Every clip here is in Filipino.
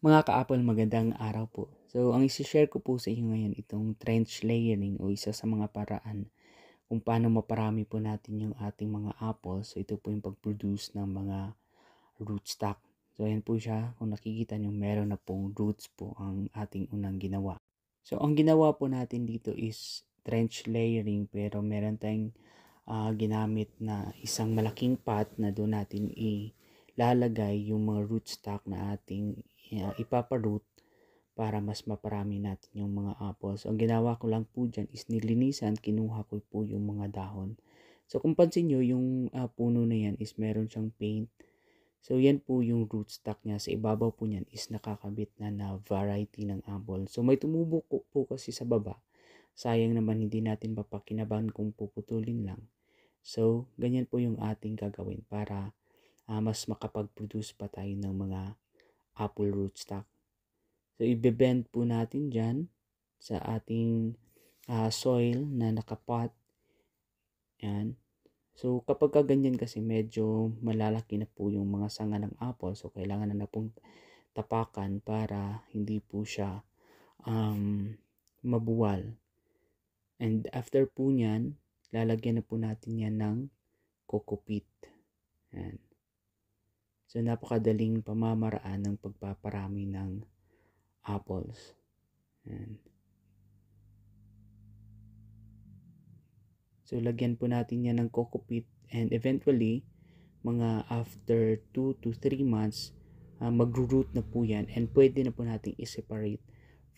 Mga ka-Apple, magandang araw po. So, ang isi-share ko po sa inyo ngayon itong trench layering o isa sa mga paraan kung paano maparami po natin yung ating mga apples. So, ito po yung pag-produce ng mga rootstock. So, ayan po siya. Kung nakikita nyo, meron na pong roots po ang ating unang ginawa. So, ang ginawa po natin dito is trench layering pero meron tayong ginamit na isang malaking pot na doon natin ilalagay yung mga rootstock na ating ipaparoot para mas maparami natin yung mga apples. So, ang ginawa ko lang po dyan is nilinisan, kinuha ko po yung mga dahon. So kung pansin nyo, yung puno na yan is meron siyang paint. So yan po yung rootstock niya. Sa ibabaw po niyan is nakakabit na variety ng apple. So may tumubo po kasi sa baba. Sayang naman hindi natin mapakinabangan kung puputulin lang. So ganyan po yung ating gagawin para mas makapag-produce pa tayo ng mga apple rootstock. So, i-bend po natin dyan sa ating soil na nakapot. Yan. So, kapag ganyan kasi medyo malalaki na po yung mga sanga ng apple. So, kailangan na pong tapakan para hindi po siya mabuwal. And after po nyan, lalagyan na po natin yan ng coco peat. Yan. So, napakadaling pamamaraan ng pagpaparami ng apples. Yan. So, lagyan po natin yan ng coco peat and eventually, mga after 2 to 3 months, mag-root na po yan and pwede na po natin i-separate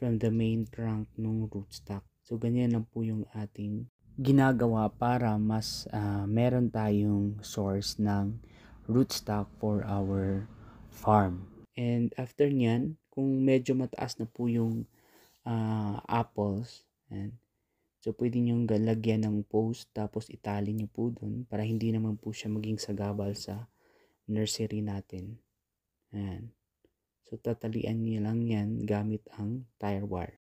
from the main trunk ng rootstock. So, ganyan lang po yung ating ginagawa para mas meron tayong source ng rootstock for our farm. And after nyan, kung medyo mataas na po yung apples, and so pwede nyo lagyan ng post tapos itali nyo po dun para hindi naman po siya maging sagabal sa nursery natin. Ayan. So tatalian nyo lang yan gamit ang tire wire.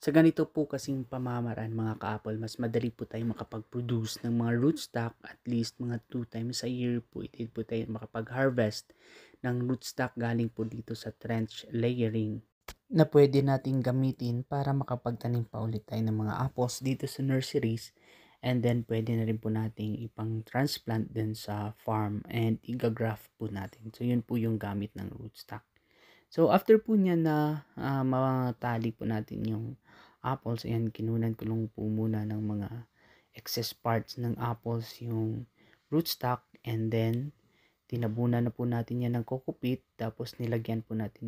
Sa ganito po kasing pamamaraan mga ka-apple, mas madali po tayo makapag-produce ng mga rootstock at least mga 2 times a year po. Ito po tayo makapag-harvest ng rootstock galing po dito sa trench layering na pwede nating gamitin para makapagtanim pa ulit tayo ng mga apples dito sa nurseries, and then pwede na rin po nating ipang transplant din sa farm and igagraft po natin. So yun po yung gamit ng rootstock. So after po niya na matali po natin yung apples, ayan, kinunan ko lang po muna ng mga excess parts ng apples yung rootstock, and then tinabunan na po natin yan ng coco peat, tapos nilagyan po natin